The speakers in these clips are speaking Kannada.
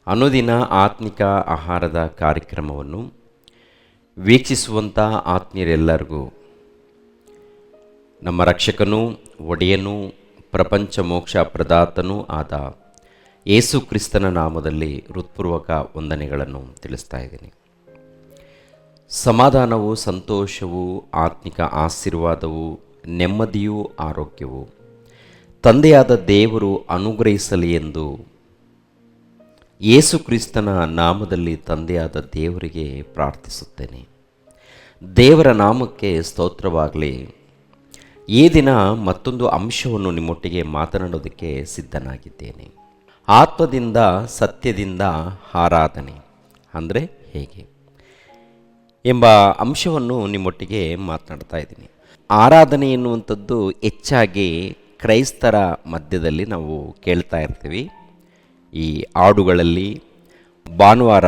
ಅನುದಿನ ಆತ್ಮಿಕ ಆಹಾರದ ಕಾರ್ಯಕ್ರಮವನ್ನು ವೀಕ್ಷಿಸುವಂಥ ಆತ್ಮೀಯರೆಲ್ಲರಿಗೂ ನಮ್ಮ ರಕ್ಷಕನೂ ಒಡೆಯನೂ ಪ್ರಪಂಚ ಮೋಕ್ಷ ಪ್ರದಾತನೂ ಆದ ಯೇಸು ಕ್ರಿಸ್ತನ ನಾಮದಲ್ಲಿ ಹೃತ್ಪೂರ್ವಕ ವಂದನೆಗಳನ್ನು ತಿಳಿಸ್ತಾ ಇದ್ದೀನಿ. ಸಮಾಧಾನವು, ಸಂತೋಷವು, ಆತ್ಮಿಕ ಆಶೀರ್ವಾದವು, ನೆಮ್ಮದಿಯೂ ಆರೋಗ್ಯವು ತಂದೆಯಾದ ದೇವರು ಅನುಗ್ರಹಿಸಲಿ ಎಂದು ಯೇಸು ಕ್ರಿಸ್ತನ ನಾಮದಲ್ಲಿ ತಂದೆಯಾದ ದೇವರಿಗೆ ಪ್ರಾರ್ಥಿಸುತ್ತೇನೆ. ದೇವರ ನಾಮಕ್ಕೆ ಸ್ತೋತ್ರವಾಗಲಿ. ಈ ದಿನ ಮತ್ತೊಂದು ಅಂಶವನ್ನು ನಿಮ್ಮೊಟ್ಟಿಗೆ ಮಾತನಾಡೋದಕ್ಕೆ ಸಿದ್ಧನಾಗಿದ್ದೇನೆ. ಆತ್ಮದಿಂದ ಸತ್ಯದಿಂದ ಆರಾಧನೆ ಅಂದರೆ ಹೇಗೆ ಎಂಬ ಅಂಶವನ್ನು ನಿಮ್ಮೊಟ್ಟಿಗೆ ಮಾತನಾಡ್ತಾ ಇದ್ದೀನಿ. ಆರಾಧನೆ ಎನ್ನುವಂಥದ್ದು ಹೆಚ್ಚಾಗಿ ಕ್ರೈಸ್ತರ ಮಧ್ಯದಲ್ಲಿ ನಾವು ಕೇಳ್ತಾ ಇರ್ತೀವಿ. ಈ ಹಾಡುಗಳಲ್ಲಿ, ಭಾನುವಾರ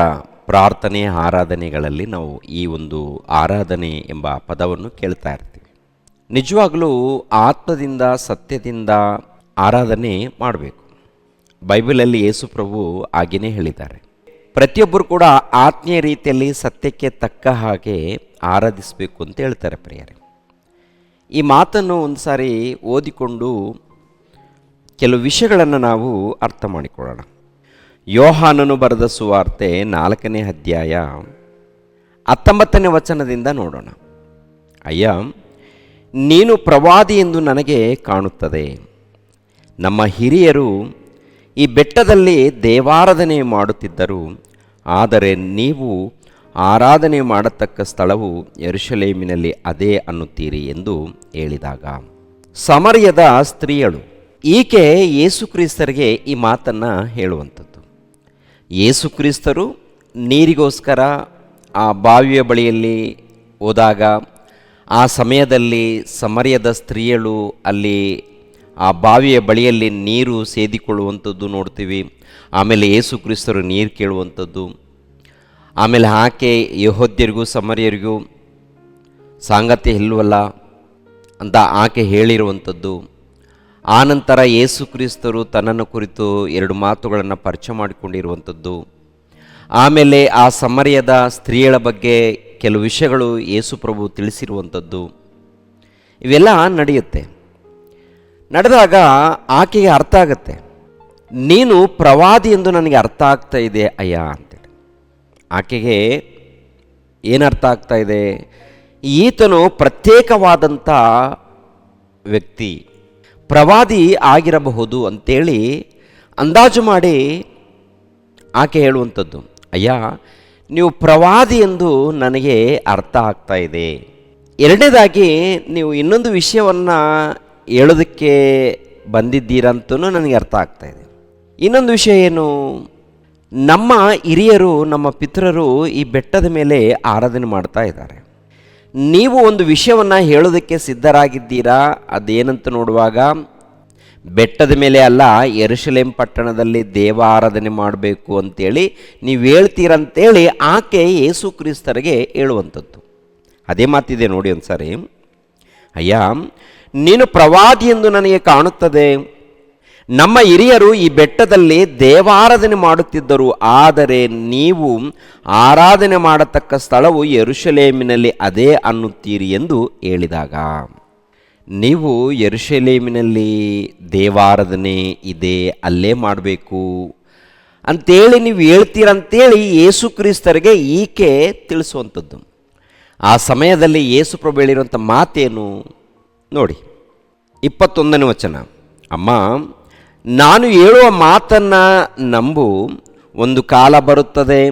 ಪ್ರಾರ್ಥನೆ ಆರಾಧನೆಗಳಲ್ಲಿ ನಾವು ಈ ಒಂದು ಆರಾಧನೆ ಎಂಬ ಪದವನ್ನು ಕೇಳ್ತಾ ಇರ್ತೀವಿ. ನಿಜವಾಗಲೂ ಆತ್ಮದಿಂದ ಸತ್ಯದಿಂದ ಆರಾಧನೆ ಮಾಡಬೇಕು. ಬೈಬಲಲ್ಲಿ ಯೇಸು ಪ್ರಭು ಹಾಗೆಯೇ ಹೇಳಿದ್ದಾರೆ. ಪ್ರತಿಯೊಬ್ಬರು ಕೂಡ ಆತ್ಮೀಯ ರೀತಿಯಲ್ಲಿ ಸತ್ಯಕ್ಕೆ ತಕ್ಕ ಹಾಗೆ ಆರಾಧಿಸಬೇಕು ಅಂತ ಹೇಳ್ತಾರೆ ಪ್ರಿಯರೇ. ಈ ಮಾತನ್ನು ಒಂದು ಸಾರಿ ಓದಿಕೊಂಡು ಕೆಲವು ವಿಷಯಗಳನ್ನು ನಾವು ಅರ್ಥ ಮಾಡಿಕೊಳ್ಳೋಣ. ಯೋಹಾನನು ಬರೆದ ಸುವಾರ್ತೆ 4ನೇ ಅಧ್ಯಾಯ 19ನೇ ವಚನದಿಂದ ನೋಡೋಣ. ಅಯ್ಯ, ನೀನು ಪ್ರವಾದಿ ಎಂದು ನನಗೆ ಕಾಣುತ್ತದೆ. ನಮ್ಮ ಹಿರಿಯರು ಈ ಬೆಟ್ಟದಲ್ಲಿ ದೇವಾರಾಧನೆ ಮಾಡುತ್ತಿದ್ದರು, ಆದರೆ ನೀವು ಆರಾಧನೆ ಮಾಡತಕ್ಕ ಸ್ಥಳವು ಯೆರೂಸಲೇಮಿನಲ್ಲಿ ಅದೇ ಅನ್ನುತ್ತೀರಿ ಎಂದು ಹೇಳಿದಾಗ, ಸಮರಿಯದ ಸ್ತ್ರೀಯಳು ಈಕೆ ಯೇಸುಕ್ರಿಸ್ತರಿಗೆ ಈ ಮಾತನ್ನು ಹೇಳುವಂಥದ್ದು. ಯೇಸುಕ್ರಿಸ್ತರು ನೀರಿಗೋಸ್ಕರ ಆ ಬಾವಿಯ ಬಳಿಯಲ್ಲಿ ಹೋದಾಗ ಆ ಸಮಯದಲ್ಲಿ ಸಮರಿಯದ ಸ್ತ್ರೀಯಳು ಅಲ್ಲಿ ಆ ಬಾವಿಯ ಬಳಿಯಲ್ಲಿ ನೀರು ಸೇದಿಕೊಳ್ಳುವಂಥದ್ದು ನೋಡ್ತೀವಿ. ಆಮೇಲೆ ಯೇಸುಕ್ರಿಸ್ತರು ನೀರು ಕೇಳುವಂಥದ್ದು, ಆಮೇಲೆ ಆಕೆ ಯೆಹೂದ್ಯರಿಗೂ ಸಮರಿಯರಿಗೂ ಸಾಂಗತ್ಯ ಇಲ್ವಲ್ಲ ಅಂತ ಆಕೆ ಹೇಳಿರುವಂಥದ್ದು. ಆನಂತರ ಯೇಸುಕ್ರಿಸ್ತರು ತನ್ನನ್ನು ಕುರಿತು 2 ಮಾತುಗಳನ್ನು ಪರಿಚಯ ಮಾಡಿಕೊಂಡಿರುವಂಥದ್ದು. ಆಮೇಲೆ ಆ ಸಮರಿಯದ ಸ್ತ್ರೀಯಳ ಬಗ್ಗೆ ಕೆಲವು ವಿಷಯಗಳು ಯೇಸು ಪ್ರಭು ತಿಳಿಸಿರುವಂಥದ್ದು. ಇವೆಲ್ಲ ನಡೆಯುತ್ತೆ. ನಡೆದಾಗ ಆಕೆಗೆ ಅರ್ಥ ಆಗತ್ತೆ, ನೀನು ಪ್ರವಾದಿ ಎಂದು ನನಗೆ ಅರ್ಥ ಆಗ್ತಾ ಇದೆ ಅಯ್ಯ ಅಂತೇಳಿ. ಆಕೆಗೆ ಏನು ಅರ್ಥ ಆಗ್ತಾ ಇದೆ? ಈತನು ಪ್ರತ್ಯೇಕವಾದಂಥ ವ್ಯಕ್ತಿ, ಪ್ರವಾದಿ ಆಗಿರಬಹುದು ಅಂತೇಳಿ ಅಂದಾಜು ಮಾಡಿ ಆಕೆ ಹೇಳುವಂಥದ್ದು. ಅಯ್ಯ, ನೀವು ಪ್ರವಾದಿ ಎಂದು ನನಗೆ ಅರ್ಥ ಆಗ್ತಾ ಇದೆ. ಎರಡನೇದಾಗಿ ನೀವು ಇನ್ನೊಂದು ವಿಷಯವನ್ನು ಹೇಳೋದಕ್ಕೆ ಬಂದಿದ್ದೀರಂತೂ ನನಗೆ ಅರ್ಥ ಆಗ್ತಾ ಇದೆ. ಇನ್ನೊಂದು ವಿಷಯ ಏನು? ನಮ್ಮ ಹಿರಿಯರು, ನಮ್ಮ ಪಿತೃರು ಈ ಬೆಟ್ಟದ ಮೇಲೆ ಆರಾಧನೆ ಮಾಡ್ತಾ ಇದ್ದಾರೆ. ನೀವು ಒಂದು ವಿಷಯವನ್ನು ಹೇಳೋದಕ್ಕೆ ಸಿದ್ಧರಾಗಿದ್ದೀರಾ. ಅದೇನಂತ ನೋಡುವಾಗ ಬೆಟ್ಟದ ಮೇಲೆ ಅಲ್ಲ, ಯೆರೂಸಲೇಮ್ ಪಟ್ಟಣದಲ್ಲಿ ದೇವ ಆರಾಧನೆ ಮಾಡಬೇಕು ಅಂತೇಳಿ ನೀವು ಹೇಳ್ತೀರಂತೇಳಿ ಆಕೆ ಯೇಸು ಕ್ರಿಸ್ತರಿಗೆ ಹೇಳುವಂಥದ್ದು. ಅದೇ ಮಾತಿದೆ ನೋಡಿ ಒಂದು ಸಾರಿ. ಅಯ್ಯ, ನೀನು ಪ್ರವಾದಿ ಎಂದು ನನಗೆ ಕಾಣುತ್ತದೆ. ನಮ್ಮ ಹಿರಿಯರು ಈ ಬೆಟ್ಟದಲ್ಲಿ ದೇವಾರಾಧನೆ ಮಾಡುತ್ತಿದ್ದರು, ಆದರೆ ನೀವು ಆರಾಧನೆ ಮಾಡತಕ್ಕ ಸ್ಥಳವು ಯೆರೂಸಲೇಮಿನಲ್ಲಿ ಅದೇ ಅನ್ನುತ್ತೀರಿ ಎಂದು ಹೇಳಿದಾಗ, ನೀವು ಯೆರೂಸಲೇಮಿನಲ್ಲಿ ದೇವಾರಾಧನೆ ಇದೆ, ಅಲ್ಲೇ ಮಾಡಬೇಕು ಅಂತೇಳಿ ನೀವು ಹೇಳ್ತೀರಂತೇಳಿ ಯೇಸು ಕ್ರಿಸ್ತರಿಗೆ ಈಕೆ ತಿಳಿಸುವಂಥದ್ದು. ಆ ಸಮಯದಲ್ಲಿ ಯೇಸು ಪ್ರಭು ಹೇಳಿರುವಂಥ ಮಾತೇನು ನೋಡಿ, 21ನೇ ವಚನ. ಅಮ್ಮ, ನಾನು ಹೇಳುವ ಮಾತನ್ನು ನಂಬು. ಒಂದು ಕಾಲ ಬರುತ್ತದೆ,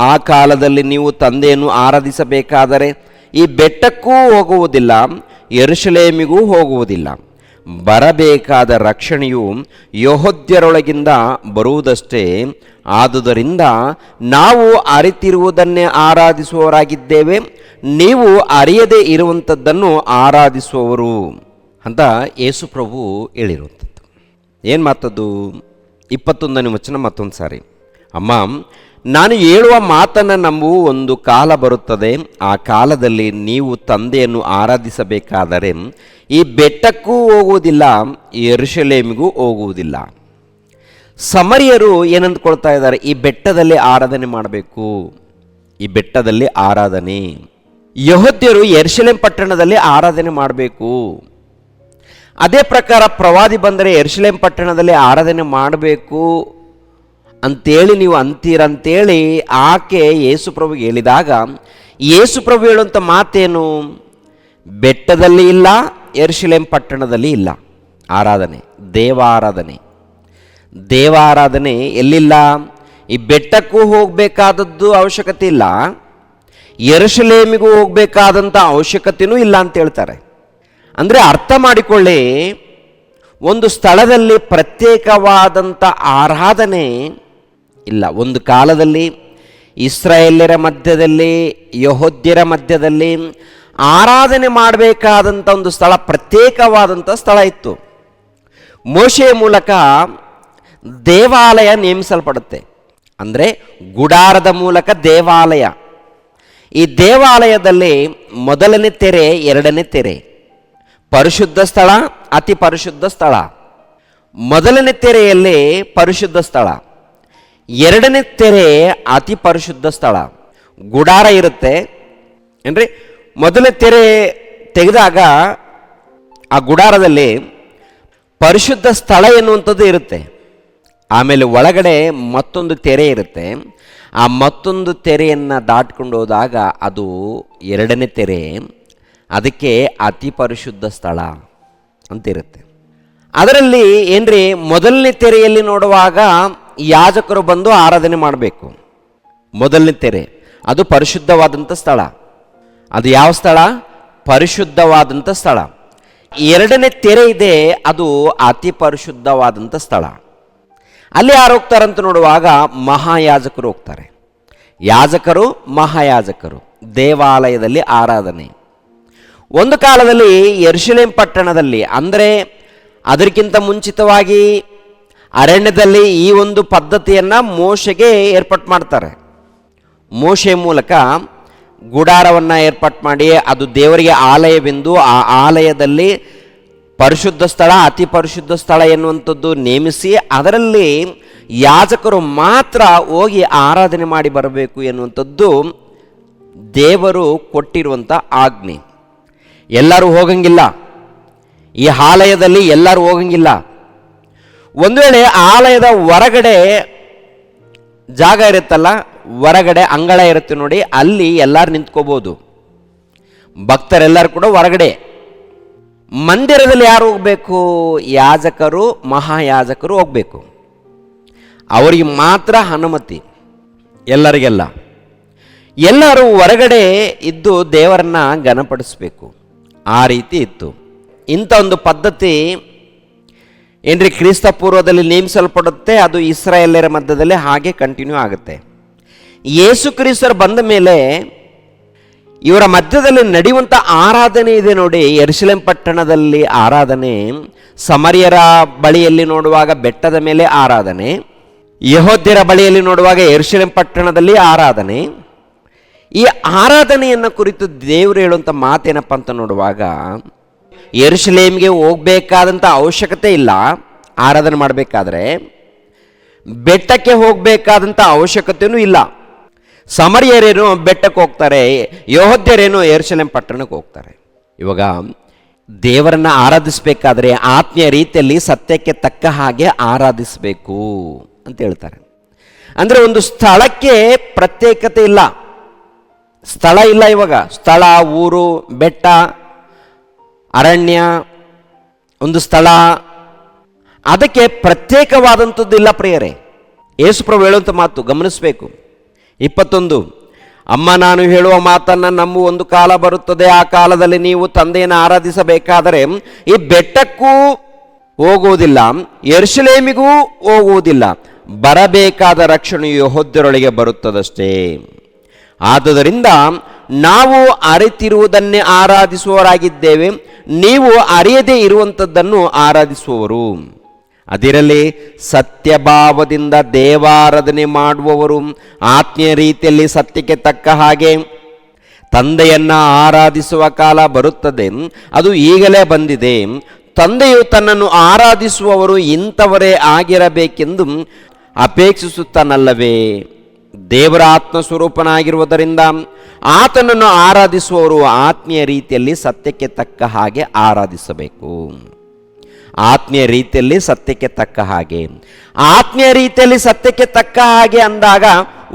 ಆ ಕಾಲದಲ್ಲಿ ನೀವು ತಂದೆಯನ್ನು ಆರಾಧಿಸಬೇಕಾದರೆ ಈ ಬೆಟ್ಟಕ್ಕೂ ಹೋಗುವುದಿಲ್ಲ, ಯೆರೂಸಲೇಮಿಗೂ ಹೋಗುವುದಿಲ್ಲ. ಬರಬೇಕಾದ ರಕ್ಷಣೆಯು ಯೆಹೂದ್ಯರೊಳಗಿಂದ ಬರುವುದಷ್ಟೇ. ಆದುದರಿಂದ ನಾವು ಅರಿತಿರುವುದನ್ನೇ ಆರಾಧಿಸುವವರಾಗಿದ್ದೇವೆ, ನೀವು ಅರಿಯದೇ ಇರುವಂಥದ್ದನ್ನು ಆರಾಧಿಸುವವರು ಅಂತ ಯೇಸು ಪ್ರಭು ಹೇಳಿರುವಂಥದ್ದು. ಏನು ಮಾತದ್ದು? 21ನೇ ವಚನ ಮತ್ತೊಂದು ಸಾರಿ. ಅಮ್ಮ, ನಾನು ಹೇಳುವ ಮಾತನ್ನು ನಂಬು. ಒಂದು ಕಾಲ ಬರುತ್ತದೆ, ಆ ಕಾಲದಲ್ಲಿ ನೀವು ತಂದೆಯನ್ನು ಆರಾಧಿಸಬೇಕಾದರೆ ಈ ಬೆಟ್ಟಕ್ಕೂ ಹೋಗುವುದಿಲ್ಲ, ಯೆರೂಸಲೇಮಿಗೂ ಹೋಗುವುದಿಲ್ಲ. ಸಮರಿಯರು ಏನಂದ್ಕೊಳ್ತಾ ಇದ್ದಾರೆ, ಈ ಬೆಟ್ಟದಲ್ಲಿ ಆರಾಧನೆ ಮಾಡಬೇಕು, ಈ ಬೆಟ್ಟದಲ್ಲಿ ಆರಾಧನೆ. ಯೆಹೂದ್ಯರು ಯೆರೂಸಲೇಮ್ ಪಟ್ಟಣದಲ್ಲಿ ಆರಾಧನೆ ಮಾಡಬೇಕು. ಅದೇ ಪ್ರಕಾರ ಪ್ರವಾದಿ ಬಂದರೆ ಯೆರೂಸಲೇಮ್ ಪಟ್ಟಣದಲ್ಲಿ ಆರಾಧನೆ ಮಾಡಬೇಕು ಅಂತೇಳಿ ನೀವು ಅಂತೀರಂತೇಳಿ ಆಕೆ ಯೇಸುಪ್ರಭುಗೆ ಹೇಳಿದಾಗ, ಯೇಸುಪ್ರಭು ಹೇಳುವಂಥ ಮಾತೇನು? ಬೆಟ್ಟದಲ್ಲಿ ಇಲ್ಲ, ಯೆರೂಸಲೇಮ್ ಪಟ್ಟಣದಲ್ಲಿ ಇಲ್ಲ ಆರಾಧನೆ, ದೇವಾರಾಧನೆ. ದೇವಾರಾಧನೆ ಎಲ್ಲಿಲ್ಲ? ಈ ಬೆಟ್ಟಕ್ಕೂ ಹೋಗಬೇಕಾದದ್ದು ಅವಶ್ಯಕತೆ ಇಲ್ಲ, ಯೆರೂಸಲೇಮಿಗೂ ಹೋಗಬೇಕಾದಂಥ ಅವಶ್ಯಕತೆಯೂ ಇಲ್ಲ ಅಂತ ಹೇಳ್ತಾರೆ. ಅಂದರೆ ಅರ್ಥ ಮಾಡಿಕೊಳ್ಳಿ, ಒಂದು ಸ್ಥಳದಲ್ಲಿ ಪ್ರತ್ಯೇಕವಾದಂಥ ಆರಾಧನೆ ಇಲ್ಲ. ಒಂದು ಕಾಲದಲ್ಲಿ ಇಸ್ರಾಯೇಲ್ಯರ ಮಧ್ಯದಲ್ಲಿ, ಯೆಹೂದ್ಯರ ಮಧ್ಯದಲ್ಲಿ ಆರಾಧನೆ ಮಾಡಬೇಕಾದಂಥ ಒಂದು ಸ್ಥಳ, ಪ್ರತ್ಯೇಕವಾದಂಥ ಸ್ಥಳ ಇತ್ತು. ಮೋಶೆಯ ಮೂಲಕ ದೇವಾಲಯ ನೇಮಿಸಲ್ಪಡುತ್ತೆ. ಅಂದರೆ ಗುಡಾರದ ಮೂಲಕ ದೇವಾಲಯ. ಈ ದೇವಾಲಯದಲ್ಲಿ ಮೊದಲನೇ ತೆರೆ, ಎರಡನೇ ತೆರೆ, ಪರಿಶುದ್ಧ ಸ್ಥಳ, ಅತಿ ಪರಿಶುದ್ಧ ಸ್ಥಳ. ಮೊದಲನೇ ತೆರೆಯಲ್ಲಿ ಪರಿಶುದ್ಧ ಸ್ಥಳ, ಎರಡನೇ ತೆರೆ ಅತಿ ಪರಿಶುದ್ಧ ಸ್ಥಳ. ಗುಡಾರ ಇರುತ್ತೆ ಏನ್ರಿ. ಮೊದಲನೇ ತೆರೆ ತೆಗೆದಾಗ ಆ ಗುಡಾರದಲ್ಲಿ ಪರಿಶುದ್ಧ ಸ್ಥಳ ಎನ್ನುವಂಥದ್ದು ಇರುತ್ತೆ. ಆಮೇಲೆ ಒಳಗಡೆ ಮತ್ತೊಂದು ತೆರೆ ಇರುತ್ತೆ. ಆ ಮತ್ತೊಂದು ತೆರೆಯನ್ನು ದಾಟ್ಕೊಂಡು ಹೋದಾಗ ಅದು ಎರಡನೇ ತೆರೆ, ಅದಕ್ಕೆ ಅತಿ ಪರಿಶುದ್ಧ ಸ್ಥಳ ಅಂತಿರುತ್ತೆ. ಅದರಲ್ಲಿ ಏನ್ರಿ, ಮೊದಲನೇ ತೆರೆಯಲ್ಲಿ ನೋಡುವಾಗ ಯಾಜಕರು ಬಂದು ಆರಾಧನೆ ಮಾಡಬೇಕು. ಮೊದಲನೇ ತೆರೆ ಅದು ಪರಿಶುದ್ಧವಾದಂಥ ಸ್ಥಳ. ಅದು ಯಾವ ಸ್ಥಳ? ಪರಿಶುದ್ಧವಾದಂಥ ಸ್ಥಳ. ಎರಡನೇ ತೆರೆ ಇದೆ, ಅದು ಅತಿ ಪರಿಶುದ್ಧವಾದಂಥ ಸ್ಥಳ. ಅಲ್ಲಿ ಯಾರು ಹೋಗ್ತಾರಂತ ನೋಡುವಾಗ ಮಹಾಯಾಜಕರು ಹೋಗ್ತಾರೆ. ಯಾಜಕರು, ಮಹಾಯಾಜಕರು ದೇವಾಲಯದಲ್ಲಿ ಆರಾಧನೆ. ಒಂದು ಕಾಲದಲ್ಲಿ ಯೆರೂಸಲೇಮ್ ಪಟ್ಟಣದಲ್ಲಿ, ಅಂದರೆ ಅದಕ್ಕಿಂತ ಮುಂಚಿತವಾಗಿ ಅರಣ್ಯದಲ್ಲಿ ಈ ಒಂದು ಪದ್ಧತಿಯನ್ನು ಮೋಶೆಗೆ ಏರ್ಪಾಟ್ ಮಾಡ್ತಾರೆ. ಮೋಶೆ ಮೂಲಕ ಗುಡಾರವನ್ನು ಏರ್ಪಾಟ್ ಮಾಡಿ ಅದು ದೇವರಿಗೆ ಆಲಯವೆಂದು ಆ ಆಲಯದಲ್ಲಿ ಪರಿಶುದ್ಧ ಸ್ಥಳ, ಅತಿ ಪರಿಶುದ್ಧ ಸ್ಥಳ ಎನ್ನುವಂಥದ್ದು ನೇಮಿಸಿ ಅದರಲ್ಲಿ ಯಾಜಕರು ಮಾತ್ರ ಹೋಗಿ ಆರಾಧನೆ ಮಾಡಿ ಬರಬೇಕು ಎನ್ನುವಂಥದ್ದು ದೇವರು ಕೊಟ್ಟಿರುವಂಥ ಆಜ್ಞೆ. ಎಲ್ಲರೂ ಹೋಗಂಗಿಲ್ಲ, ಈ ಆಲಯದಲ್ಲಿ ಎಲ್ಲರೂ ಹೋಗಂಗಿಲ್ಲ. ಒಂದು ವೇಳೆ ಆಲಯದ ಹೊರಗಡೆ ಜಾಗ ಇರುತ್ತಲ್ಲ, ಹೊರಗಡೆ ಅಂಗಳ ಇರುತ್ತೆ ನೋಡಿ, ಅಲ್ಲಿ ಎಲ್ಲರೂ ನಿಂತ್ಕೋಬೋದು. ಭಕ್ತರೆಲ್ಲರೂ ಕೂಡ ಹೊರಗಡೆ. ಮಂದಿರದಲ್ಲಿ ಯಾರು ಹೋಗಬೇಕು? ಯಾಜಕರು, ಮಹಾಯಾಜಕರು ಹೋಗಬೇಕು. ಅವರಿಗೆ ಮಾತ್ರ ಅನುಮತಿ, ಎಲ್ಲರಿಗೆಲ್ಲ. ಎಲ್ಲರೂ ಹೊರಗಡೆ ಇದ್ದು ದೇವರನ್ನ ಘನಪಡಿಸಬೇಕು. ಆ ರೀತಿ ಇತ್ತು. ಇಂಥ ಒಂದು ಪದ್ಧತಿ ಏನ್ರಿ ಕ್ರಿಸ್ತ ಪೂರ್ವದಲ್ಲಿ ನೇಮಿಸಲ್ಪಡುತ್ತೆ. ಅದು ಇಸ್ರಾಯೇಲ್ಯರ ಮಧ್ಯದಲ್ಲಿ ಹಾಗೆ ಕಂಟಿನ್ಯೂ ಆಗುತ್ತೆ. ಯೇಸು ಕ್ರಿಸ್ತರು ಬಂದ ಮೇಲೆ ಇವರ ಮಧ್ಯದಲ್ಲಿ ನಡೆಯುವಂಥ ಆರಾಧನೆ ಇದೆ ನೋಡಿ. ಯೆರೂಸಲೇಮ್ ಪಟ್ಟಣದಲ್ಲಿ ಆರಾಧನೆ, ಸಮರಿಯರ ಬಳಿಯಲ್ಲಿ ನೋಡುವಾಗ ಬೆಟ್ಟದ ಮೇಲೆ ಆರಾಧನೆ, ಯೆಹೂದ್ಯರ ಬಳಿಯಲ್ಲಿ ನೋಡುವಾಗ ಯೆರೂಸಲೇಮ್ ಪಟ್ಟಣದಲ್ಲಿ ಆರಾಧನೆ. ಈ ಆರಾಧನೆಯನ್ನು ಕುರಿತು ದೇವರು ಹೇಳುವಂಥ ಮಾತೇನಪ್ಪ ಅಂತ ನೋಡುವಾಗ, ಯೆರೂಸಲೇಮಿಗೆ ಹೋಗಬೇಕಾದಂಥ ಅವಶ್ಯಕತೆ ಇಲ್ಲ ಆರಾಧನೆ ಮಾಡಬೇಕಾದ್ರೆ, ಬೆಟ್ಟಕ್ಕೆ ಹೋಗಬೇಕಾದಂಥ ಅವಶ್ಯಕತೆಯೂ ಇಲ್ಲ. ಸಮರಿಯರೇನು ಬೆಟ್ಟಕ್ಕೆ ಹೋಗ್ತಾರೆ, ಯೆಹೂದ್ಯರೇನು ಯೆರೂಸಲೇಮ್ ಪಟ್ಟಣಕ್ಕೆ ಹೋಗ್ತಾರೆ. ಇವಾಗ ದೇವರನ್ನ ಆರಾಧಿಸಬೇಕಾದ್ರೆ ಆತ್ಮೀಯ ರೀತಿಯಲ್ಲಿ ಸತ್ಯಕ್ಕೆ ತಕ್ಕ ಹಾಗೆ ಆರಾಧಿಸಬೇಕು ಅಂತ ಹೇಳ್ತಾರೆ. ಅಂದರೆ ಒಂದು ಸ್ಥಳಕ್ಕೆ ಪ್ರತ್ಯೇಕತೆ ಇಲ್ಲ, ಸ್ಥಳ ಇಲ್ಲ. ಇವಾಗ ಸ್ಥಳ, ಊರು, ಬೆಟ್ಟ, ಅರಣ್ಯ, ಒಂದು ಸ್ಥಳ, ಅದಕ್ಕೆ ಪ್ರತ್ಯೇಕವಾದಂಥದ್ದು ಇಲ್ಲ ಪ್ರಿಯರೇ. ಯೇಸುಪ್ರಭು ಹೇಳುವಂಥ ಮಾತು ಗಮನಿಸಬೇಕು. 21, ಅಮ್ಮ ನಾನು ಹೇಳುವ ಮಾತನ್ನು ನಂಬು, ಒಂದು ಕಾಲ ಬರುತ್ತದೆ, ಆ ಕಾಲದಲ್ಲಿ ನೀವು ತಂದೆಯನ್ನು ಆರಾಧಿಸಬೇಕಾದರೆ ಈ ಬೆಟ್ಟಕ್ಕೂ ಹೋಗುವುದಿಲ್ಲ, ಯೆರೂಸಲೇಮಿಗೂ ಹೋಗುವುದಿಲ್ಲ, ಬರಬೇಕಾದ ರಕ್ಷಣೆಯು ಯೆಹೂದ್ಯರೊಳಗೆ ಬರುತ್ತದಷ್ಟೇ. ಆದುದರಿಂದ ನಾವು ಅರಿತಿರುವುದನ್ನೇ ಆರಾಧಿಸುವವರಾಗಿದ್ದೇವೆ, ನೀವು ಅರಿಯದೇ ಇರುವಂಥದ್ದನ್ನು ಆರಾಧಿಸುವವರು. ಅದಿರಲಿ, ಸತ್ಯಭಾವದಿಂದ ದೇವಾರಾಧನೆ ಮಾಡುವವರು ಆತ್ಮೀಯ ರೀತಿಯಲ್ಲಿ ಸತ್ಯಕ್ಕೆ ತಕ್ಕ ಹಾಗೆ ತಂದೆಯನ್ನು ಆರಾಧಿಸುವ ಕಾಲ ಬರುತ್ತದೆ, ಅದು ಈಗಲೇ ಬಂದಿದೆ. ತಂದೆಯು ತನ್ನನ್ನು ಆರಾಧಿಸುವವರು ಇಂಥವರೇ ಆಗಿರಬೇಕೆಂದು ಅಪೇಕ್ಷಿಸುತ್ತಾನಲ್ಲವೇ? ದೇವರ ಆತ್ಮಸ್ವರೂಪನಾಗಿರುವುದರಿಂದ ಆತನನ್ನು ಆರಾಧಿಸುವವರು ಆತ್ಮೀಯ ರೀತಿಯಲ್ಲಿ ಸತ್ಯಕ್ಕೆ ತಕ್ಕ ಹಾಗೆ ಆರಾಧಿಸಬೇಕು. ಆತ್ಮೀಯ ರೀತಿಯಲ್ಲಿ ಸತ್ಯಕ್ಕೆ ತಕ್ಕ ಹಾಗೆ, ಆತ್ಮೀಯ ರೀತಿಯಲ್ಲಿ ಸತ್ಯಕ್ಕೆ ತಕ್ಕ ಹಾಗೆ ಅಂದಾಗ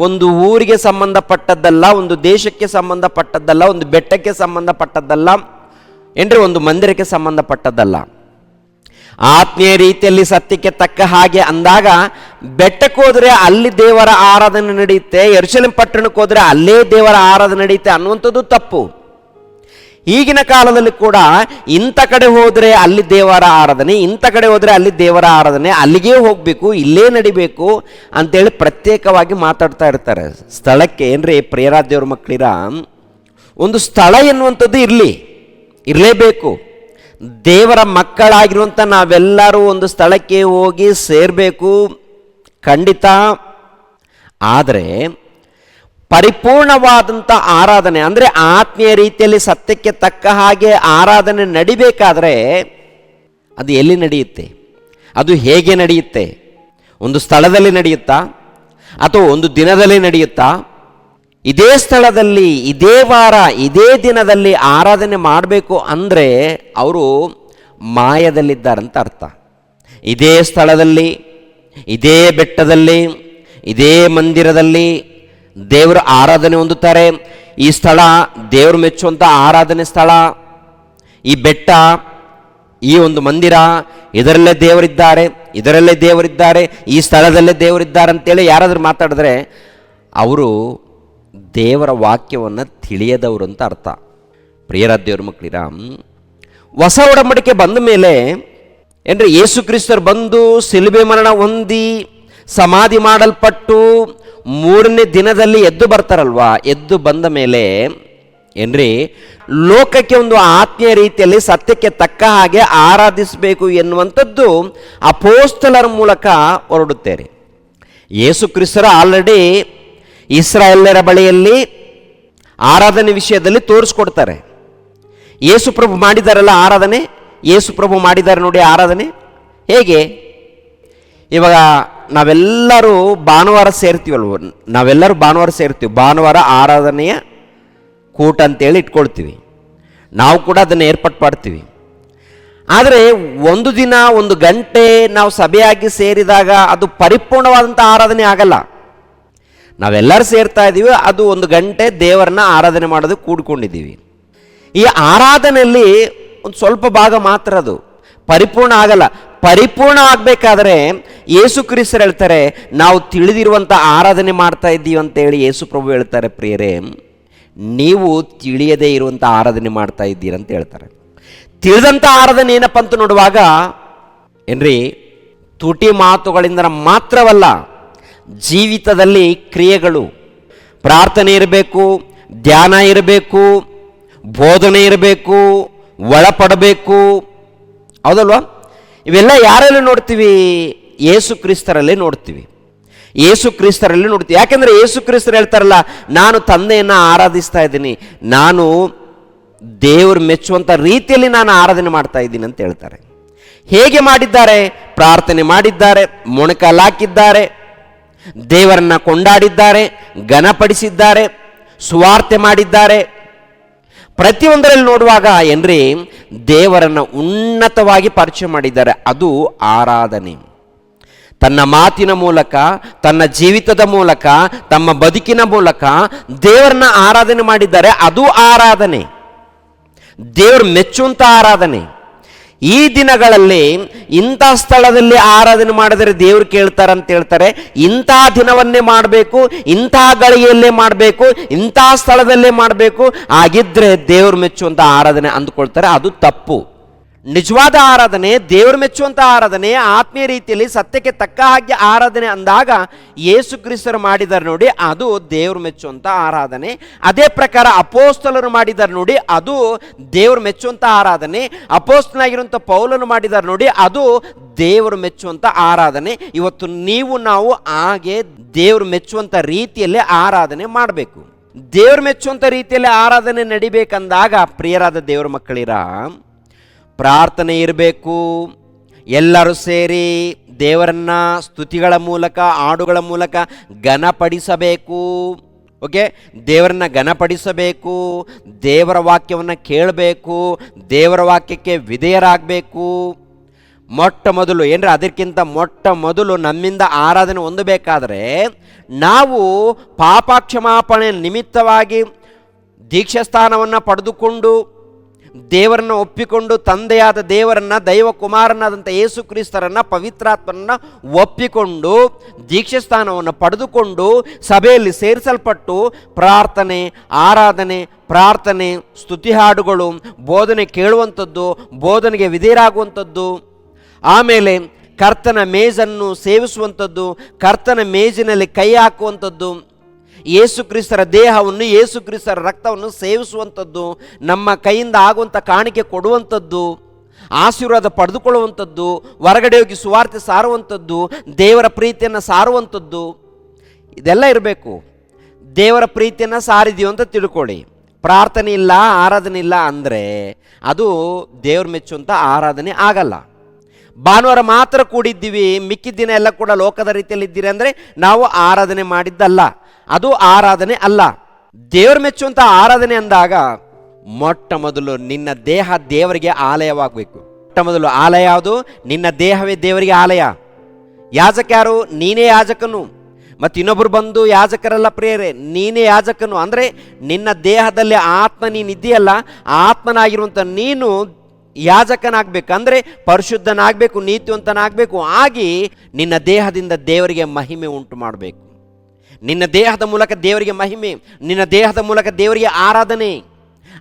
ಒಂದು ಊರಿಗೆ ಸಂಬಂಧಪಟ್ಟದ್ದಲ್ಲ, ಒಂದು ದೇಶಕ್ಕೆ ಸಂಬಂಧಪಟ್ಟದ್ದಲ್ಲ, ಒಂದು ಬೆಟ್ಟಕ್ಕೆ ಸಂಬಂಧಪಟ್ಟದ್ದಲ್ಲ, ಏನ್ರಿ ಒಂದು ಮಂದಿರಕ್ಕೆ ಸಂಬಂಧಪಟ್ಟದ್ದಲ್ಲ. ಆತ್ಮೀಯ ರೀತಿಯಲ್ಲಿ ಸತ್ಯಕ್ಕೆ ತಕ್ಕ ಹಾಗೆ ಅಂದಾಗ ಬೆಟ್ಟಕ್ಕೆ ಹೋದರೆ ಅಲ್ಲಿ ದೇವರ ಆರಾಧನೆ ನಡೆಯುತ್ತೆ, ಯೆರೂಸಲೇಮ್ ಪಟ್ಟಣಕ್ಕೆ ಹೋದರೆ ಅಲ್ಲೇ ದೇವರ ಆರಾಧನೆ ನಡೆಯುತ್ತೆ ಅನ್ನುವಂಥದ್ದು ತಪ್ಪು. ಈಗಿನ ಕಾಲದಲ್ಲಿ ಕೂಡ ಇಂಥ ಕಡೆ ಹೋದರೆ ಅಲ್ಲಿ ದೇವರ ಆರಾಧನೆ, ಇಂಥ ಕಡೆ ಹೋದರೆ ಅಲ್ಲಿ ದೇವರ ಆರಾಧನೆ, ಅಲ್ಲಿಗೇ ಹೋಗಬೇಕು, ಇಲ್ಲೇ ನಡಿಬೇಕು ಅಂತೇಳಿ ಪ್ರತ್ಯೇಕವಾಗಿ ಮಾತಾಡ್ತಾ ಇರ್ತಾರೆ. ಸ್ಥಳಕ್ಕೆ ಏನ್ರಿ ಪ್ರಿಯರಾದ ದೇವ್ರ ಮಕ್ಕಳಿರ, ಒಂದು ಸ್ಥಳ ಎನ್ನುವಂಥದ್ದು ಇರಲೇಬೇಕು. ದೇವರ ಮಕ್ಕಳಾಗಿರುವಂಥ ನಾವೆಲ್ಲರೂ ಒಂದು ಸ್ಥಳಕ್ಕೆ ಹೋಗಿ ಸೇರಬೇಕು ಖಂಡಿತ. ಆದರೆ ಪರಿಪೂರ್ಣವಾದಂಥ ಆರಾಧನೆ ಅಂದರೆ ಆತ್ಮೀಯ ರೀತಿಯಲ್ಲಿ ಸತ್ಯಕ್ಕೆ ತಕ್ಕ ಹಾಗೆ ಆರಾಧನೆ ನಡಿಬೇಕಾದ್ರೆ ಅದು ಎಲ್ಲಿ ನಡೆಯುತ್ತೆ? ಅದು ಹೇಗೆ ನಡೆಯುತ್ತೆ? ಒಂದು ಸ್ಥಳದಲ್ಲಿ ನಡೆಯುತ್ತಾ ಅಥವಾ ಒಂದು ದಿನದಲ್ಲಿ ನಡೆಯುತ್ತಾ? ಇದೇ ಸ್ಥಳದಲ್ಲಿ ಇದೇ ವಾರ ಇದೇ ದಿನದಲ್ಲಿ ಆರಾಧನೆ ಮಾಡಬೇಕು ಅಂದರೆ ಅವರು ಮಾಯದಲ್ಲಿದ್ದಾರಂತ ಅರ್ಥ. ಇದೇ ಸ್ಥಳದಲ್ಲಿ ಇದೇ ಬೆಟ್ಟದಲ್ಲಿ ಇದೇ ಮಂದಿರದಲ್ಲಿ ದೇವರ ಆರಾಧನೆ ಹೊಂದುತ್ತಾರೆ. ಈ ಸ್ಥಳ ದೇವರು ಮೆಚ್ಚುವಂಥ ಆರಾಧನೆ ಸ್ಥಳ, ಈ ಬೆಟ್ಟ, ಈ ಒಂದು ಮಂದಿರ, ಇದರಲ್ಲೇ ದೇವರಿದ್ದಾರೆ, ಇದರಲ್ಲೇ ದೇವರಿದ್ದಾರೆ, ಈ ಸ್ಥಳದಲ್ಲೇ ದೇವರಿದ್ದಾರೆ ಅಂತೇಳಿ ಯಾರಾದರೂ ಮಾತಾಡಿದ್ರೆ ಅವರು ದೇವರ ವಾಕ್ಯವನ್ನು ತಿಳಿಯದವರು ಅಂತ ಅರ್ಥ. ಪ್ರಿಯರಾದ ದೇವ್ರ ಮಕ್ಕಳಿರ, ಹೊಸ ಒಡಂಬಡಿಕೆ ಬಂದ ಮೇಲೆ ಏನ್ರಿ ಯೇಸು ಕ್ರಿಸ್ತರು ಬಂದು ಶಿಲುಬೆ ಮರಣ ಹೊಂದಿ ಸಮಾಧಿ ಮಾಡಲ್ಪಟ್ಟು ಮೂರನೇ ದಿನದಲ್ಲಿ ಎದ್ದು ಬರ್ತಾರಲ್ವಾ, ಎದ್ದು ಬಂದ ಮೇಲೆ ಏನ್ರಿ ಲೋಕಕ್ಕೆ ಒಂದು ಆತ್ಮೀಯ ರೀತಿಯಲ್ಲಿ ಸತ್ಯಕ್ಕೆ ತಕ್ಕ ಹಾಗೆ ಆರಾಧಿಸಬೇಕು ಎನ್ನುವಂಥದ್ದು ಅಪೋಸ್ತಲರ ಮೂಲಕ ಹೊರಡುತ್ತಾರೆ. ಯೇಸು ಕ್ರಿಸ್ತರು ಆಲ್ರೆಡಿ ಇಸ್ರಾಯೇಲ್ಯರ ಬಳಿಯಲ್ಲಿ ಆರಾಧನೆ ವಿಷಯದಲ್ಲಿ ತೋರಿಸ್ಕೊಡ್ತಾರೆ. ಯೇಸು ಪ್ರಭು ಮಾಡಿದಾರಲ್ಲ ಆರಾಧನೆ, ಯೇಸು ಪ್ರಭು ಮಾಡಿದ್ದಾರೆ ನೋಡಿ ಆರಾಧನೆ ಹೇಗೆ. ಇವಾಗ ನಾವೆಲ್ಲರೂ ಭಾನುವಾರ ಸೇರ್ತೀವಲ್ವ, ನಾವೆಲ್ಲರೂ ಭಾನುವಾರ ಸೇರ್ತೀವಿ, ಭಾನುವಾರ ಆರಾಧನೆಯ ಕೂಟ ಅಂತೇಳಿ ಇಟ್ಕೊಳ್ತೀವಿ, ನಾವು ಕೂಡ ಅದನ್ನು ಏರ್ಪಾಟ್ ಮಾಡ್ತೀವಿ. ಆದರೆ ಒಂದು ದಿನ ಒಂದು ಗಂಟೆ ನಾವು ಸಭೆಯಾಗಿ ಸೇರಿದಾಗ ಅದು ಪರಿಪೂರ್ಣವಾದಂಥ ಆರಾಧನೆ ಆಗಲ್ಲ. ನಾವೆಲ್ಲರೂ ಸೇರ್ತಾ ಇದ್ದೀವಿ, ಅದು ಒಂದು ಗಂಟೆ ದೇವರನ್ನ ಆರಾಧನೆ ಮಾಡೋದು ಕೂಡ್ಕೊಂಡಿದ್ದೀವಿ. ಈ ಆರಾಧನೆಯಲ್ಲಿ ಒಂದು ಸ್ವಲ್ಪ ಭಾಗ ಮಾತ್ರ ಅದು ಪರಿಪೂರ್ಣ ಆಗಲ್ಲ. ಪರಿಪೂರ್ಣ ಆಗಬೇಕಾದ್ರೆ ಯೇಸು ಕ್ರಿಸ್ತರು ಹೇಳ್ತಾರೆ, ನಾವು ತಿಳಿದಿರುವಂಥ ಆರಾಧನೆ ಮಾಡ್ತಾ ಇದ್ದೀವಿ ಅಂತೇಳಿ ಯೇಸು ಪ್ರಭು ಹೇಳ್ತಾರೆ, ಪ್ರಿಯರೇ ನೀವು ತಿಳಿಯದೇ ಇರುವಂಥ ಆರಾಧನೆ ಮಾಡ್ತಾ ಇದ್ದೀರಂತ ಹೇಳ್ತಾರೆ. ತಿಳಿದಂಥ ಆರಾಧನೆ ಏನಪ್ಪ ಅಂತ ನೋಡುವಾಗ ಏನ್ರಿ ತುಟಿ ಮಾತುಗಳಿಂದ ಮಾತ್ರವಲ್ಲ, ಜೀವಿತದಲ್ಲಿ ಕ್ರಿಯೆಗಳು, ಪ್ರಾರ್ಥನೆ ಇರಬೇಕು, ಧ್ಯಾನ ಇರಬೇಕು, ಬೋಧನೆ ಇರಬೇಕು, ಒಳಪಡಬೇಕು, ಹೌದಲ್ವಾ? ಇವೆಲ್ಲ ಯಾರಲ್ಲಿ ನೋಡ್ತೀವಿ? ಯೇಸು ಕ್ರಿಸ್ತರಲ್ಲೇ ನೋಡ್ತೀವಿ, ಯೇಸು ಕ್ರಿಸ್ತರಲ್ಲಿ ನೋಡ್ತೀವಿ. ಯಾಕೆಂದರೆ ಯೇಸು ಕ್ರಿಸ್ತರು ಹೇಳ್ತಾರಲ್ಲ, ನಾನು ತಂದೆಯನ್ನು ಆರಾಧಿಸ್ತಾ ಇದ್ದೀನಿ, ನಾನು ದೇವರು ಮೆಚ್ಚುವಂಥ ರೀತಿಯಲ್ಲಿ ನಾನು ಆರಾಧನೆ ಮಾಡ್ತಾ ಇದ್ದೀನಿ ಅಂತ ಹೇಳ್ತಾರೆ. ಹೇಗೆ ಮಾಡಿದ್ದಾರೆ? ಪ್ರಾರ್ಥನೆ ಮಾಡಿದ್ದಾರೆ, ಮೊಣಕಾಲು ಹಾಕಿದ್ದಾರೆ, ದೇವರನ್ನ ಕೊಂಡಾಡಿದ್ದಾರೆ, ಘನಪಡಿಸಿದ್ದಾರೆ, ಸುವಾರ್ತೆ ಮಾಡಿದ್ದಾರೆ. ಪ್ರತಿಯೊಂದರಲ್ಲಿ ನೋಡುವಾಗ ಏನ್ರಿ ದೇವರನ್ನು ಉನ್ನತವಾಗಿ ಪರಿಚಯ ಮಾಡಿದ್ದಾರೆ. ಅದು ಆರಾಧನೆ. ತನ್ನ ಮಾತಿನ ಮೂಲಕ, ತನ್ನ ಜೀವಿತದ ಮೂಲಕ, ತಮ್ಮ ಬದುಕಿನ ಮೂಲಕ ದೇವರನ್ನ ಆರಾಧನೆ ಮಾಡಿದ್ದಾರೆ. ಅದು ಆರಾಧನೆ, ದೇವರು ಮೆಚ್ಚುವಂಥ ಆರಾಧನೆ. ಈ ದಿನಗಳಲ್ಲಿ ಇಂಥ ಸ್ಥಳದಲ್ಲಿ ಆರಾಧನೆ ಮಾಡಿದರೆ ದೇವರು ಕೇಳ್ತಾರಂತ ಹೇಳ್ತಾರೆ. ಇಂಥ ದಿನವನ್ನೇ ಮಾಡಬೇಕು, ಇಂಥ ಗಳಿಗೆಯಲ್ಲೇ ಮಾಡಬೇಕು, ಇಂಥ ಸ್ಥಳದಲ್ಲೇ ಮಾಡಬೇಕು, ಆಗಿದ್ದರೆ ದೇವರು ಮೆಚ್ಚುವಂಥ ಆರಾಧನೆ ಅಂದ್ಕೊಳ್ತಾರೆ. ಅದು ತಪ್ಪು. ನಿಜವಾದ ಆರಾಧನೆ, ದೇವರು ಮೆಚ್ಚುವಂಥ ಆರಾಧನೆ, ಆತ್ಮೀಯ ರೀತಿಯಲ್ಲಿ ಸತ್ಯಕ್ಕೆ ತಕ್ಕ ಹಾಗೆ ಆರಾಧನೆ ಅಂದಾಗ ಯೇಸು ಕ್ರಿಸ್ತರು ಮಾಡಿದ್ದಾರೆ ನೋಡಿ, ಅದು ದೇವರು ಮೆಚ್ಚುವಂಥ ಆರಾಧನೆ. ಅದೇ ಪ್ರಕಾರ ಅಪೋಸ್ತಲರು ಮಾಡಿದ್ದಾರೆ ನೋಡಿ, ಅದು ದೇವರು ಮೆಚ್ಚುವಂಥ ಆರಾಧನೆ. ಅಪೋಸ್ತಲನಾಗಿರುವಂಥ ಪೌಲನು ಮಾಡಿದ್ದಾರೆ ನೋಡಿ, ಅದು ದೇವರು ಮೆಚ್ಚುವಂಥ ಆರಾಧನೆ. ಇವತ್ತು ನೀವು ನಾವು ಹಾಗೆ ದೇವರು ಮೆಚ್ಚುವಂಥ ರೀತಿಯಲ್ಲಿ ಆರಾಧನೆ ಮಾಡಬೇಕು. ದೇವರು ಮೆಚ್ಚುವಂಥ ರೀತಿಯಲ್ಲಿ ಆರಾಧನೆ ನಡಿಬೇಕಂದಾಗ ಪ್ರಿಯರಾದ ದೇವರ ಮಕ್ಕಳಿರ, ಪ್ರಾರ್ಥನೆ ಇರಬೇಕು. ಎಲ್ಲರೂ ಸೇರಿ ದೇವರನ್ನ ಸ್ತುತಿಗಳ ಮೂಲಕ, ಹಾಡುಗಳ ಮೂಲಕ ಘನಪಡಿಸಬೇಕು. ಓಕೆ, ದೇವರನ್ನ ಘನಪಡಿಸಬೇಕು, ದೇವರ ವಾಕ್ಯವನ್ನು ಕೇಳಬೇಕು, ದೇವರ ವಾಕ್ಯಕ್ಕೆ ವಿಧೇಯರಾಗಬೇಕು. ಮೊಟ್ಟ ಮೊದಲು ಏನರ ಅದಕ್ಕಿಂತ ಮೊಟ್ಟ ಮೊದಲು ನಮ್ಮಿಂದ ಆರಾಧನೆ ಹೊಂದಬೇಕಾದ್ರೆ ನಾವು ಪಾಪ ಕ್ಷಮಾಪಣೆ ನಿಮಿತ್ತವಾಗಿ ದೀಕ್ಷಾಸ್ಥಾನವನ್ನು ಪಡೆದುಕೊಂಡು ದೇವರನ್ನು ಒಪ್ಪಿಕೊಂಡು, ತಂದೆಯಾದ ದೇವರನ್ನು, ದೈವ ಕುಮಾರನಾದಂಥ ಯೇಸು ಕ್ರಿಸ್ತರನ್ನು, ಪವಿತ್ರಾತ್ಮನನ್ನು ಒಪ್ಪಿಕೊಂಡು ದೀಕ್ಷಾಸ್ಥಾನವನ್ನು ಪಡೆದುಕೊಂಡು ಸಭೆಯಲ್ಲಿ ಸೇರಿಸಲ್ಪಟ್ಟು ಪ್ರಾರ್ಥನೆ, ಆರಾಧನೆ, ಪ್ರಾರ್ಥನೆ, ಸ್ತುತಿ ಹಾಡುಗಳು, ಬೋಧನೆ ಕೇಳುವಂಥದ್ದು, ಬೋಧನೆಗೆ ವಿಧೇಯರಾಗುವಂಥದ್ದು, ಆಮೇಲೆ ಕರ್ತನ ಮೇಜನ್ನು ಸೇವಿಸುವಂಥದ್ದು, ಕರ್ತನ ಮೇಜಿನಲ್ಲಿ ಕೈ ಹಾಕುವಂಥದ್ದು, ಯೇಸು ಕ್ರಿಸ್ತರ ದೇಹವನ್ನು, ಯೇಸು ಕ್ರಿಸ್ತರ ರಕ್ತವನ್ನು ಸೇವಿಸುವಂಥದ್ದು, ನಮ್ಮ ಕೈಯಿಂದ ಆಗುವಂಥ ಕಾಣಿಕೆ ಕೊಡುವಂಥದ್ದು, ಆಶೀರ್ವಾದ ಪಡೆದುಕೊಳ್ಳುವಂಥದ್ದು, ಹೊರಗಡೆ ಹೋಗಿ ಸುವಾರ್ತೆ ಸಾರುವಂಥದ್ದು, ದೇವರ ಪ್ರೀತಿಯನ್ನು ಸಾರುವಂಥದ್ದು, ಇದೆಲ್ಲ ಇರಬೇಕು. ದೇವರ ಪ್ರೀತಿಯನ್ನು ಸಾರಿದೀವಿ ಅಂತ ತಿಳ್ಕೊಳ್ಳಿ. ಪ್ರಾರ್ಥನೆ ಇಲ್ಲ, ಆರಾಧನೆ ಇಲ್ಲ ಅಂದರೆ ಅದು ದೇವ್ರ ಮೆಚ್ಚುವಂಥ ಆರಾಧನೆ ಆಗಲ್ಲ. ಭಾನುವಾರ ಮಾತ್ರ ಕೂಡಿದ್ದೀವಿ, ಮಿಕ್ಕಿದ ದಿನ ಎಲ್ಲ ಕೂಡ ಲೋಕದ ರೀತಿಯಲ್ಲಿ ಇದ್ದೀರಿ ಅಂದರೆ ನಾವು ಆರಾಧನೆ ಮಾಡಿದ್ದಲ್ಲ, ಅದು ಆರಾಧನೆ ಅಲ್ಲ. ದೇವ್ರ ಮೆಚ್ಚುವಂಥ ಆರಾಧನೆ ಅಂದಾಗ ಮೊಟ್ಟ ಮೊದಲು ನಿನ್ನ ದೇಹ ದೇವರಿಗೆ ಆಲಯವಾಗಬೇಕು. ಮೊಟ್ಟ ಮೊದಲು ಆಲಯ ಯಾವುದು? ನಿನ್ನ ದೇಹವೇ ದೇವರಿಗೆ ಆಲಯ. ಯಾಜಕ ಯಾರು? ನೀನೇ ಯಾಜಕನು. ಮತ್ತು ಇನ್ನೊಬ್ಬರು ಬಂದು ಯಾಜಕರಲ್ಲ ಪ್ರಿಯರೇ, ನೀನೇ ಯಾಜಕನು. ಅಂದರೆ ನಿನ್ನ ದೇಹದಲ್ಲಿ ಆತ್ಮ ನೀನಿದೆಯಲ್ಲ, ಆತ್ಮನಾಗಿರುವಂಥ ನೀನು ಯಾಜಕನಾಗಬೇಕು. ಅಂದರೆ ಪರಿಶುದ್ಧನಾಗಬೇಕು, ನೀತಿವಂತನಾಗಬೇಕು. ಆಗಿ ನಿನ್ನ ದೇಹದಿಂದ ದೇವರಿಗೆ ಮಹಿಮೆ ಉಂಟು ಮಾಡಬೇಕು. ನಿನ್ನ ದೇಹದ ಮೂಲಕ ದೇವರಿಗೆ ಮಹಿಮೆ, ನಿನ್ನ ದೇಹದ ಮೂಲಕ ದೇವರಿಗೆ ಆರಾಧನೆ.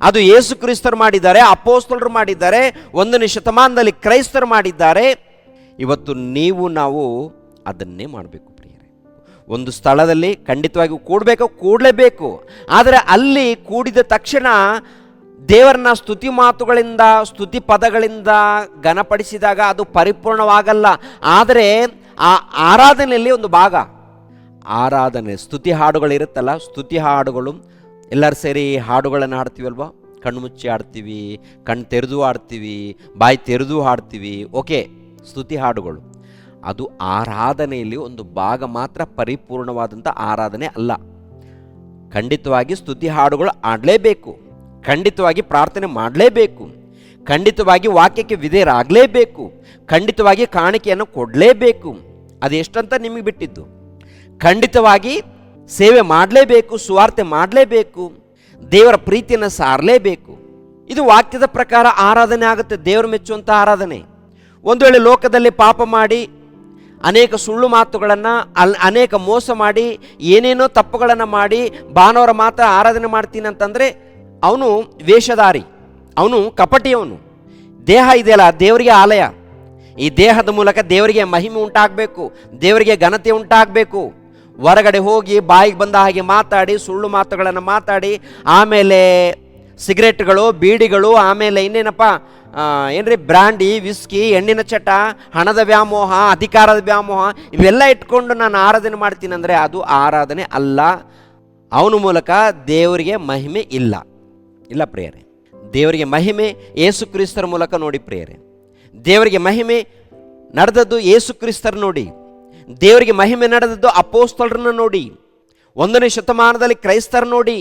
ಅದು ಯೇಸು ಕ್ರಿಸ್ತರು ಮಾಡಿದ್ದಾರೆ, ಅಪೊಸ್ತಲರು ಮಾಡಿದ್ದಾರೆ, 1ನೇ ಶತಮಾನದಲ್ಲಿ ಕ್ರೈಸ್ತರು ಮಾಡಿದ್ದಾರೆ. ಇವತ್ತು ನೀವು ನಾವು ಅದನ್ನೇ ಮಾಡಬೇಕು ಪ್ರಿಯರೇ. ಒಂದು ಸ್ಥಳದಲ್ಲಿ ಖಂಡಿತವಾಗಿ ಕೂಡಲೇಬೇಕು. ಆದರೆ ಅಲ್ಲಿ ಕೂಡಿದ ತಕ್ಷಣ ದೇವರನ್ನ ಸ್ತುತಿ ಮಾತುಗಳಿಂದ, ಸ್ತುತಿ ಪದಗಳಿಂದ ಘನಪಡಿಸಿದಾಗ ಅದು ಪರಿಪೂರ್ಣವಾಗಲ್ಲ. ಆದರೆ ಆ ಆರಾಧನೆಯಲ್ಲಿ ಒಂದು ಭಾಗ ಆರಾಧನೆ, ಸ್ತುತಿ ಹಾಡುಗಳಿರುತ್ತಲ್ಲ, ಸ್ತುತಿ ಹಾಡುಗಳು ಎಲ್ಲರೂ ಸೇರಿ ಹಾಡುಗಳನ್ನು ಹಾಡ್ತೀವಲ್ವ, ಕಣ್ಣು ಮುಚ್ಚಿ ಹಾಡ್ತೀವಿ, ಕಣ್ಣು ತೆರೆದು ಹಾಡ್ತೀವಿ, ಬಾಯಿ ತೆರೆದು ಹಾಡ್ತೀವಿ. ಓಕೆ, ಸ್ತುತಿ ಹಾಡುಗಳು ಅದು ಆರಾಧನೆಯಲ್ಲಿ ಒಂದು ಭಾಗ ಮಾತ್ರ, ಪರಿಪೂರ್ಣವಾದಂಥ ಆರಾಧನೆ ಅಲ್ಲ. ಖಂಡಿತವಾಗಿ ಸ್ತುತಿ ಹಾಡುಗಳು ಆಡಲೇಬೇಕು, ಖಂಡಿತವಾಗಿ ಪ್ರಾರ್ಥನೆ ಮಾಡಲೇಬೇಕು, ಖಂಡಿತವಾಗಿ ವಾಕ್ಯಕ್ಕೆ ವಿಧೇಯರಾಗಲೇಬೇಕು, ಖಂಡಿತವಾಗಿ ಕಾಣಿಕೆಯನ್ನು ಕೊಡಲೇಬೇಕು. ಅದು ಎಷ್ಟಂತ ನಿಮಗೆ ಬಿಟ್ಟಿದ್ದು. ಖಂಡಿತವಾಗಿ ಸೇವೆ ಮಾಡಲೇಬೇಕು, ಸುವಾರ್ತೆ ಮಾಡಲೇಬೇಕು, ದೇವರ ಪ್ರೀತಿಯನ್ನು ಸಾರಲೇಬೇಕು. ಇದು ವಾಕ್ಯದ ಪ್ರಕಾರ ಆರಾಧನೆ ಆಗುತ್ತೆ, ದೇವರು ಮೆಚ್ಚುವಂಥ ಆರಾಧನೆ. ಒಂದು ವೇಳೆ ಲೋಕದಲ್ಲಿ ಪಾಪ ಮಾಡಿ, ಅನೇಕ ಸುಳ್ಳು ಮಾತುಗಳನ್ನು, ಅನೇಕ ಮೋಸ ಮಾಡಿ, ಏನೇನೋ ತಪ್ಪುಗಳನ್ನು ಮಾಡಿ ಭಾನುವಾರ ಮಾತ್ರ ಆರಾಧನೆ ಮಾಡ್ತೀನಿ ಅಂತಂದರೆ ಅವನು ವೇಷಧಾರಿ, ಅವನು ಕಪಟಿಯವನು. ದೇಹ ಇದೆಯಲ್ಲ ದೇವರಿಗೆ ಆಲಯ. ಈ ದೇಹದ ಮೂಲಕ ದೇವರಿಗೆ ಮಹಿಮೆ ಉಂಟಾಗಬೇಕು, ದೇವರಿಗೆ ಘನತೆ ಉಂಟಾಗಬೇಕು. ಹೊರಗಡೆ ಹೋಗಿ ಬಾಯಿಗೆ ಬಂದ ಹಾಗೆ ಮಾತಾಡಿ, ಸುಳ್ಳು ಮಾತುಗಳನ್ನು ಮಾತಾಡಿ, ಆಮೇಲೆ ಸಿಗರೆಟ್ಗಳು, ಬೀಡಿಗಳು, ಆಮೇಲೆ ಇನ್ನೇನಪ್ಪ ಏನ್ರಿ ಬ್ರ್ಯಾಂಡಿ, ವಿಸ್ಕಿ, ಹೆಣ್ಣಿನ ಚಟ, ಹಣದ ವ್ಯಾಮೋಹ, ಅಧಿಕಾರದ ವ್ಯಾಮೋಹ, ಇವೆಲ್ಲ ಇಟ್ಕೊಂಡು ನಾನು ಆರಾಧನೆ ಮಾಡ್ತೀನಿ ಅಂದರೆ ಅದು ಆರಾಧನೆ ಅಲ್ಲ. ಅವನ ಮೂಲಕ ದೇವರಿಗೆ ಮಹಿಮೆ ಇಲ್ಲ ಪ್ರಿಯರೇ. ದೇವರಿಗೆ ಮಹಿಮೆ ಯೇಸು ಕ್ರಿಸ್ತರ ಮೂಲಕ ನೋಡಿ ಪ್ರಿಯರೇ. ದೇವರಿಗೆ ಮಹಿಮೆ ನಡೆದದ್ದು ಯೇಸು ಕ್ರಿಸ್ತರ ನೋಡಿ, ದೇವರಿಗೆ ಮಹಿಮೆ ನಡೆದದ್ದು ಅಪೊಸ್ತಲರನ್ನು ನೋಡಿ, 1ನೇ ಶತಮಾನದಲ್ಲಿ ಕ್ರೈಸ್ತರ ನೋಡಿ,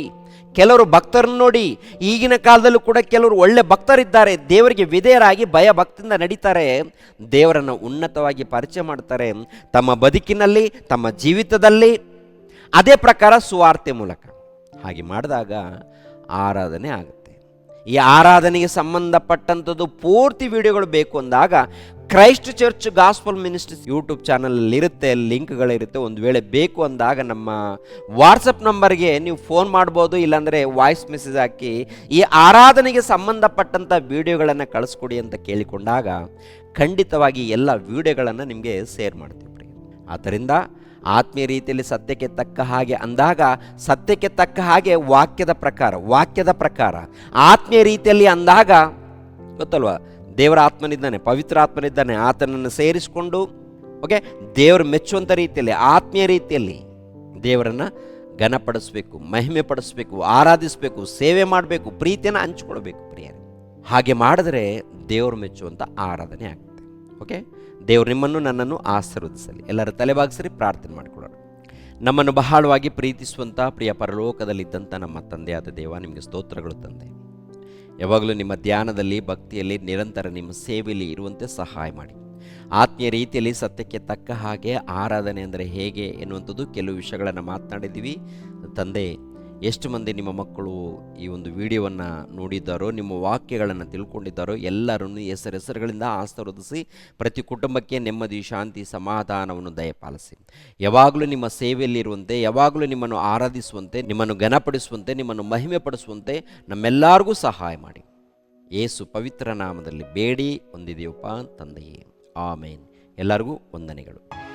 ಕೆಲವರು ಭಕ್ತರನ್ನು ನೋಡಿ. ಈಗಿನ ಕಾಲದಲ್ಲೂ ಕೂಡ ಕೆಲವರು ಒಳ್ಳೆ ಭಕ್ತರಿದ್ದಾರೆ, ದೇವರಿಗೆ ವಿಧೇಯರಾಗಿ ಭಯ ಭಕ್ತಿಯಿಂದ ನಡೀತಾರೆ, ದೇವರನ್ನು ಉನ್ನತವಾಗಿ ಪರಿಚಯ ಮಾಡ್ತಾರೆ ತಮ್ಮ ಬದುಕಿನಲ್ಲಿ, ತಮ್ಮ ಜೀವಿತದಲ್ಲಿ. ಅದೇ ಪ್ರಕಾರ ಸುವಾರ್ತೆ ಮೂಲಕ ಹಾಗೆ ಮಾಡಿದಾಗ ಆರಾಧನೆ ಆಗುತ್ತೆ. ಈ ಆರಾಧನೆಗೆ ಸಂಬಂಧಪಟ್ಟಂಥದ್ದು ಪೂರ್ತಿ ವಿಡಿಯೋಗಳು ಬೇಕು ಅಂದಾಗ Christ church gospel ministries YouTube ಚಾನಲಲ್ಲಿ ಇರುತ್ತೆ, ಲಿಂಕ್ಗಳಿರುತ್ತೆ. ಒಂದು ವೇಳೆ ಬೇಕು ಅಂದಾಗ ನಮ್ಮ ವಾಟ್ಸಪ್ ನಂಬರ್ಗೆ ನೀವು ಫೋನ್ ಮಾಡ್ಬೋದು, ಇಲ್ಲಾಂದರೆ ವಾಯ್ಸ್ ಮೆಸೇಜ್ ಹಾಕಿ ಈ ಆರಾಧನೆಗೆ ಸಂಬಂಧಪಟ್ಟಂಥ ವಿಡಿಯೋಗಳನ್ನು ಕಳಿಸ್ಕೊಡಿ ಅಂತ ಕೇಳಿಕೊಂಡಾಗ ಖಂಡಿತವಾಗಿ ಎಲ್ಲ ವಿಡಿಯೋಗಳನ್ನು ನಿಮಗೆ ಶೇರ್ ಮಾಡ್ತೀವಿ. ಆದ್ದರಿಂದ ಆತ್ಮೀಯ ರೀತಿಯಲ್ಲಿ ಸತ್ಯಕ್ಕೆ ತಕ್ಕ ಹಾಗೆ ಅಂದಾಗ, ಸತ್ಯಕ್ಕೆ ತಕ್ಕ ಹಾಗೆ ವಾಕ್ಯದ ಪ್ರಕಾರ ಆತ್ಮೀಯ ರೀತಿಯಲ್ಲಿ ಅಂದಾಗ ಗೊತ್ತಲ್ವ, ದೇವರ ಆತ್ಮನಿದ್ದಾನೆ, ಪವಿತ್ರ ಆತ್ಮನಿದ್ದಾನೆ, ಆತನನ್ನು ಸೇರಿಸಿಕೊಂಡು ಓಕೆ ದೇವರು ಮೆಚ್ಚುವಂಥ ರೀತಿಯಲ್ಲಿ, ಆತ್ಮೀಯ ರೀತಿಯಲ್ಲಿ ದೇವರನ್ನು ಘನಪಡಿಸ್ಬೇಕು, ಮಹಿಮೆ ಪಡಿಸ್ಬೇಕು, ಆರಾಧಿಸಬೇಕು, ಸೇವೆ ಮಾಡಬೇಕು, ಪ್ರೀತಿಯನ್ನು ಹಂಚಿಕೊಳ್ಬೇಕು ಪ್ರಿಯರೇ. ಹಾಗೆ ಮಾಡಿದ್ರೆ ದೇವರು ಮೆಚ್ಚುವಂಥ ಆರಾಧನೆ ಆಗುತ್ತೆ. ಓಕೆ, ದೇವರು ನಿಮ್ಮನ್ನು ನನ್ನನ್ನು ಆಶೀರ್ವದಿಸಲಿ. ಎಲ್ಲರ ತಲೆಬಾಗಿಸಿರಿ, ಪ್ರಾರ್ಥನೆ ಮಾಡಿಕೊಳ್ಳೋಣ. ನಮ್ಮನ್ನು ಬಹಳವಾಗಿ ಪ್ರೀತಿಸುವಂಥ ಪ್ರಿಯ ಪರಲೋಕದಲ್ಲಿದ್ದಂಥ ನಮ್ಮ ತಂದೆಯಾದ ದೇವ, ನಿಮಗೆ ಸ್ತೋತ್ರಗಳು ತಂದೆ. ಯಾವಾಗಲೂ ನಿಮ್ಮ ಧ್ಯಾನದಲ್ಲಿ, ಭಕ್ತಿಯಲ್ಲಿ, ನಿರಂತರ ನಿಮ್ಮ ಸೇವೆಯಲ್ಲಿ ಇರುವಂತೆ ಸಹಾಯ ಮಾಡಿ. ಆತ್ಮೀಯ ರೀತಿಯಲ್ಲಿ ಸತ್ಯಕ್ಕೆ ತಕ್ಕ ಹಾಗೆ ಆರಾಧನೆ ಅಂದರೆ ಹೇಗೆ ಎನ್ನುವಂಥದ್ದು ಕೆಲವು ವಿಷಯಗಳನ್ನು ಮಾತನಾಡಿದ್ದೀವಿ ತಂದೆ. ಎಷ್ಟು ಮಂದಿ ನಿಮ್ಮ ಮಕ್ಕಳು ಈ ಒಂದು ವಿಡಿಯೋವನ್ನು ನೋಡಿದ್ದಾರೋ, ನಿಮ್ಮ ವಾಕ್ಯಗಳನ್ನು ತಿಳ್ಕೊಂಡಿದ್ದಾರೋ ಎಲ್ಲರನ್ನು ಹೆಸರುಗಳಿಂದ ಆಶೀರ್ವದಿಸಿ ಪ್ರತಿ ಕುಟುಂಬಕ್ಕೆ ನೆಮ್ಮದಿ, ಶಾಂತಿ, ಸಮಾಧಾನವನ್ನು ದಯಪಾಲಿಸಿ. ಯಾವಾಗಲೂ ನಿಮ್ಮ ಸೇವೆಯಲ್ಲಿರುವಂತೆ, ಯಾವಾಗಲೂ ನಿಮ್ಮನ್ನು ಆರಾಧಿಸುವಂತೆ, ನಿಮ್ಮನ್ನು ಘನಪಡಿಸುವಂತೆ, ನಿಮ್ಮನ್ನು ಮಹಿಮೆ ಪಡಿಸುವಂತೆ ನಮ್ಮೆಲ್ಲರಿಗೂ ಸಹಾಯ ಮಾಡಿ. ಯೇಸು ಪವಿತ್ರ ನಾಮದಲ್ಲಿ ಬೇಡಿ ಹೊಂದಿದೆಯಪ್ಪ ತಂದೆಯೇ, ಆಮೇನ್. ಎಲ್ಲರಿಗೂ ವಂದನೆಗಳು.